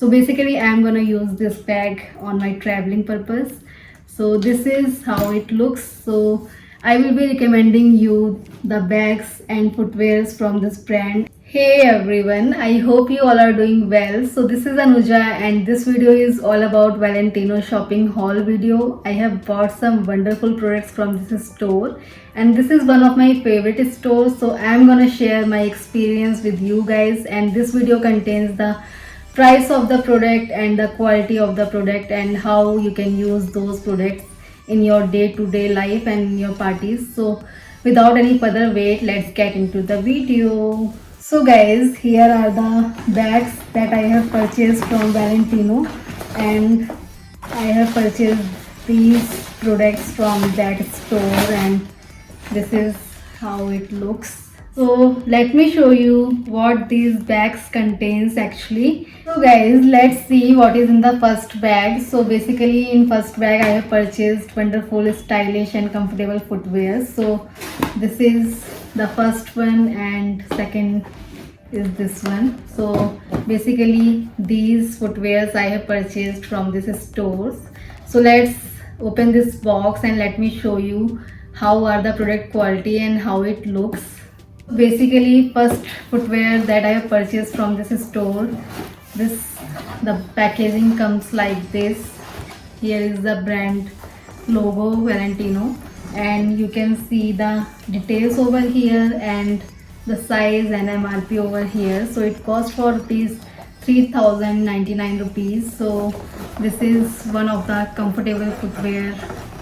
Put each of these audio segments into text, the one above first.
So basically I'm gonna use this bag on my traveling purpose. So this is how it looks. So I will be recommending you the bags and footwears from this brand. Hey everyone, I hope you all are doing well. So this is Anuja and this video is all about Valentino shopping haul video. I have bought some wonderful products from this store and this is one of my favorite stores. So I'm gonna share my experience with you guys, and this video contains the price of the product and the quality of the product and how you can use those products in your day-to-day life and in your parties. So without any further wait, let's get into the video. So guys, here are the bags that I have purchased from Valentino, and I have purchased these products from that store, and this is how it looks. So let me show you what these bags contains actually. So guys, let's see what is in the first bag. So basically in first bag I have purchased wonderful, stylish and comfortable footwear. So this is the first one and second is this one. So basically these footwears I have purchased from this stores. So let's open this box and let me show you how are the product quality and how it looks. Basically first footwear that I have purchased from this store, the packaging comes like this. Here is the brand logo Valentino, and you can see the details over here and the size and MRP over here. So it costs for rupees 3099 rupees. So this is one of the comfortable footwear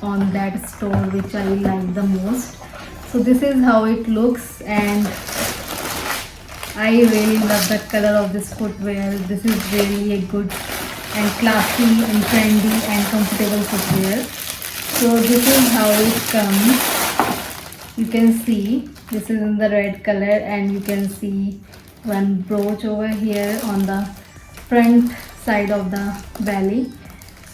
on that store which I like the most. So this is how it looks, and I really love the color of this footwear. This is really a good and classy and trendy and comfortable footwear. So this is how it comes. You can see this is in the red color, and you can see one brooch over here on the front side of the belly.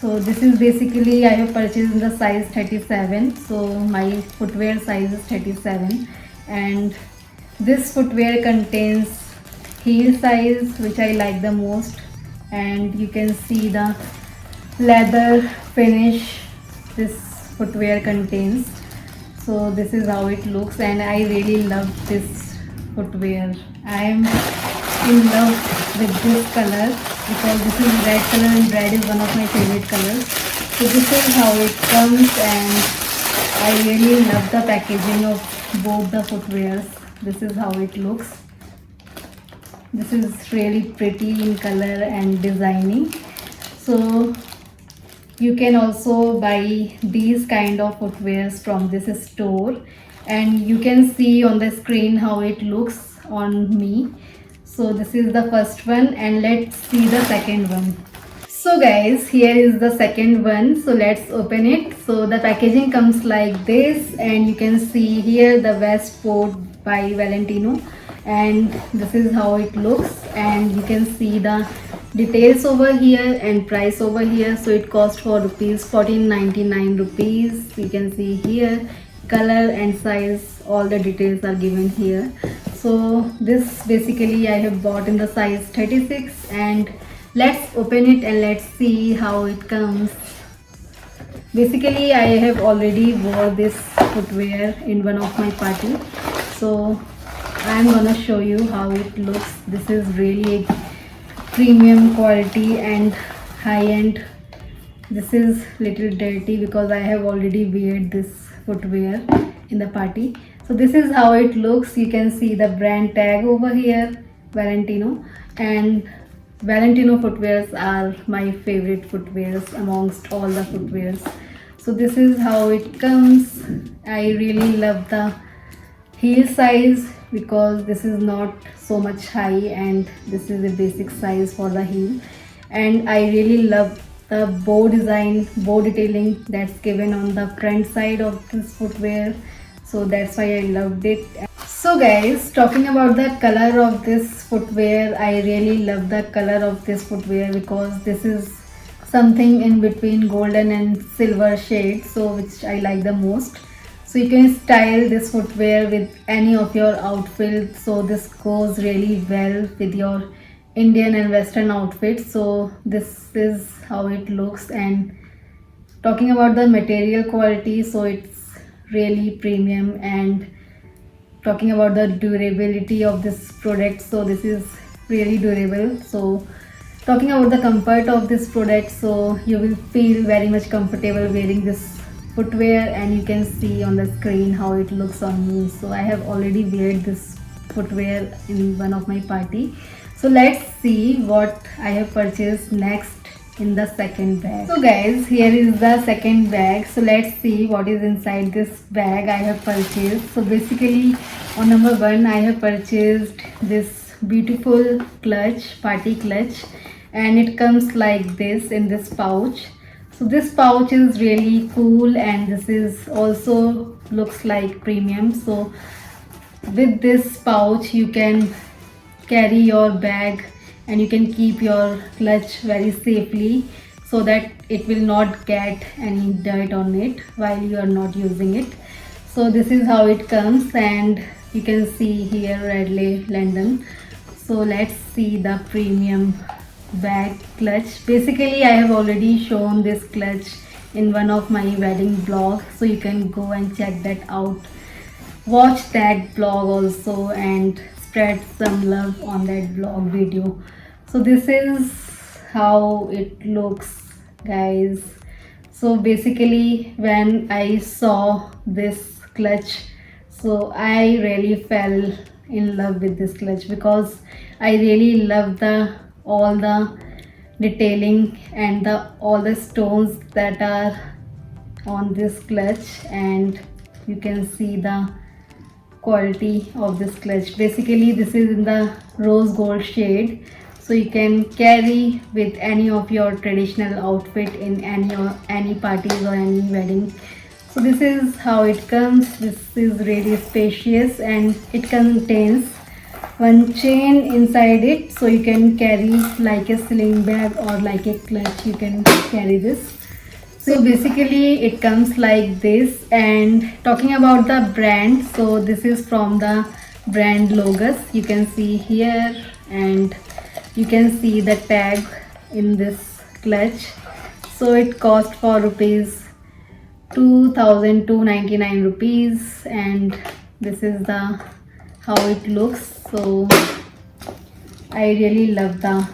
So this is basically I have purchased in the size 37. So my footwear size is 37, and this footwear contains heel size which I like the most, and you can see the leather finish this footwear contains. So this is how it looks, and I really love this footwear. I am in love with this color because this is red color and red is one of my favorite colors. So this is how it comes, and I really love the packaging of both the footwears. This is how it looks. This is really pretty in color and designing. So you can also buy these kind of footwears from this store, and you can see on the screen how it looks on me. So this is the first one, and let's see the second one. So guys, here is the second one. So let's open it. So the packaging comes like this, and you can see here the Westport by Valentino, and this is how it looks, and you can see the details over here and price over here. So it cost for rupees 1499 rupees. You can see here color and size, all the details are given here. So this basically I have bought in the size 36, and let's open it and let's see how it comes. Basically I have already wore this footwear in one of my party, so I'm gonna show you how it looks. This is really premium quality and high-end. This is little dirty because I have already weared this footwear in the party. So this is how it looks. You can see the brand tag over here, Valentino, and Valentino footwears are my favorite footwears amongst all the footwears. So this is how it comes. I really love the heel size because this is not so much high and this is a basic size for the heel, and I really love the bow design, bow detailing that's given on the front side of this footwear. So that's why I loved it. So guys, talking about the color of this footwear, I really love the color of this footwear because this is something in between golden and silver shade, so which I like the most. So you can style this footwear with any of your outfits, so this goes really well with your Indian and Western outfits. So this is how it looks. And talking about the material quality, so it's really premium. And talking about the durability of this product, so this is really durable. So talking about the comfort of this product, so you will feel very much comfortable wearing this footwear, and you can see on the screen how it looks on me. So I have already weared this footwear in one of my party. So let's see what I have purchased next in the second bag. So guys, here is the second bag. So let's see what is inside this bag I have purchased. So basically on number one, I have purchased this beautiful clutch, party clutch, and it comes like this in this pouch. So this pouch is really cool, and this is also looks like premium. So with this pouch you can carry your bag, and you can keep your clutch very safely, so that it will not get any dirt on it while you are not using it. So this is how it comes, and you can see here Radley London. So let's see the premium bag clutch. Basically I have already shown this clutch in one of my wedding vlogs, so you can go and check that out. Watch that vlog also and spread some love on that vlog video. So this is how it looks, guys. So basically when I saw this clutch, so I really fell in love with this clutch, because I really love the all the detailing and all the stones that are on this clutch, and you can see the quality of this clutch. Basically this is in the rose gold shade, so you can carry with any of your traditional outfit in any parties or any wedding. So this is how it comes. This is really spacious, and it contains one chain inside it, so you can carry like a sling bag or like a clutch, you can carry this. So basically it comes like this. And talking about the brand, so this is from the brand Logos, you can see here, and you can see the tag in this clutch. So it cost for rupees 2,299 rupees, and this is the how it looks. So I really love the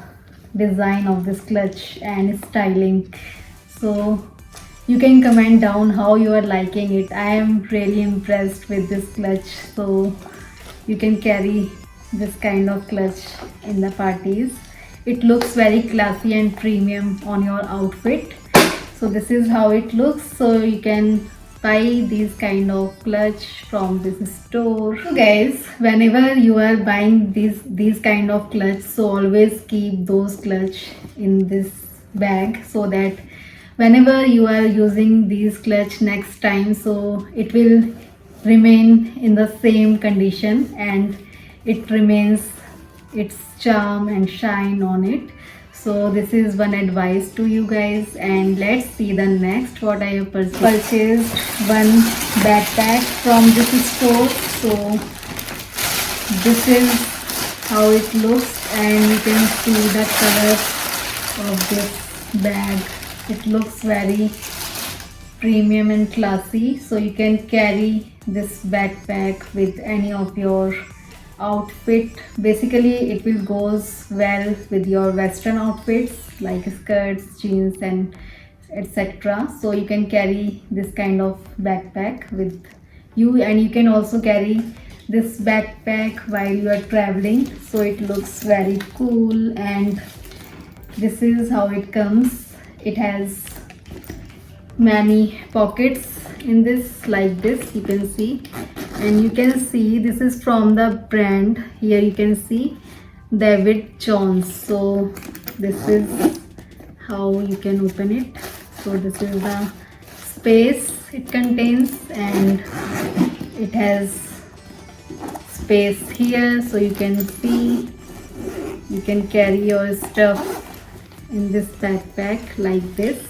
design of this clutch and styling. So you can comment down how you are liking it. I am really impressed with this clutch. So you can carry this kind of clutch in the parties. It looks very classy and premium on your outfit. So this is how it looks. So you can buy these kind of clutch from this store. So guys, whenever you are buying these kind of clutch, so always keep those clutch in this bag, so that whenever you are using these clutch next time, so it will remain in the same condition, and it remains its charm and shine on it. So this is one advice to you guys. And let's see the next what I have purchased. One backpack from this store. So this is how it looks, and you can see the colors of this bag. It looks very premium and classy. So you can carry this backpack with any of your outfit. Basically it will goes well with your western outfits like skirts, jeans, and etc. So you can carry this kind of backpack with you, and you can also carry this backpack while you are traveling. So it looks very cool, and this is how it comes. It has many pockets in this, like this, you can see. And you can see this is from the brand. Here you can see David Jones. So this is how you can open it. So this is the space it contains, and it has space here, so you can see you can carry your stuff in this backpack like this.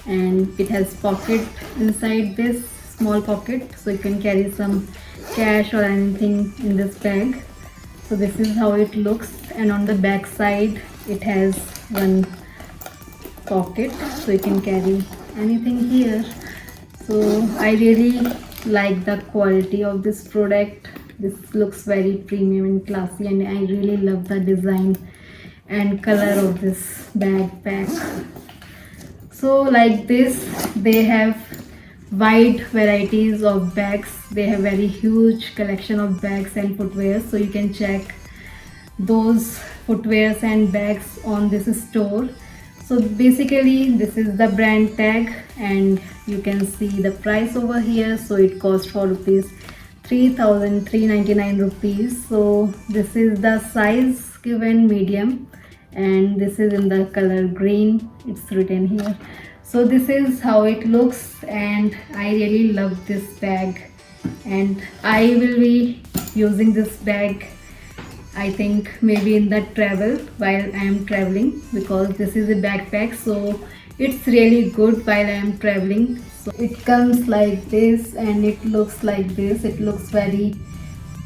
And it has pocket inside this, small pocket, so you can carry some cash or anything in this bag. So this is how it looks. and on the back side it has one pocket, so you can carry anything here. So I really like the quality of this product. This looks very premium and classy, and I really love the design and color of this backpack. So like this, they have wide varieties of bags. They have very huge collection of bags and footwear, so you can check those footwears and bags on this store. So basically this is the brand tag, and you can see the price over here. So it costs for rupees 3,399 rupees. So this is the size given, medium, and this is in the color green, it's written here. So this is how it looks, and I really love this bag, and I will be using this bag, I think maybe in the travel while I am traveling, because this is a backpack, so it's really good while I am traveling. So it comes like this and it looks like this. It looks very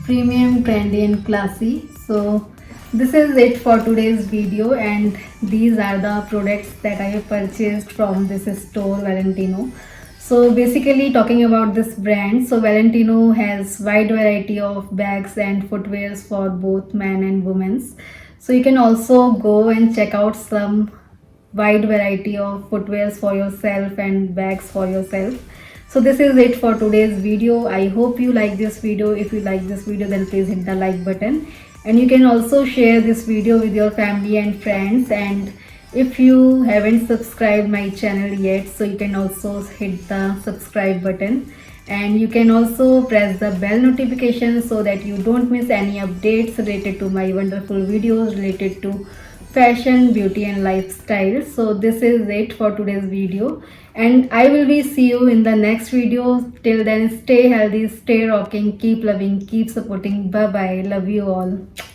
premium, trendy and classy. So this is it for today's video, and these are the products that I have purchased from this store, Valentino. So basically talking about this brand, so Valentino has wide variety of bags and footwears for both men and women's. So you can also go and check out some wide variety of footwears for yourself and bags for yourself. So this is it for today's video. I hope you like this video. If you like this video, then please hit the like button, and you can also share this video with your family and friends. And if you haven't subscribed my channel yet, so you can also hit the subscribe button, and you can also press the bell notification so that you don't miss any updates related to my wonderful videos related to fashion, beauty and lifestyle. So this is it for today's video, and I will be see you in the next video. Till then, stay healthy, stay rocking, keep loving, keep supporting. Bye bye, love you all.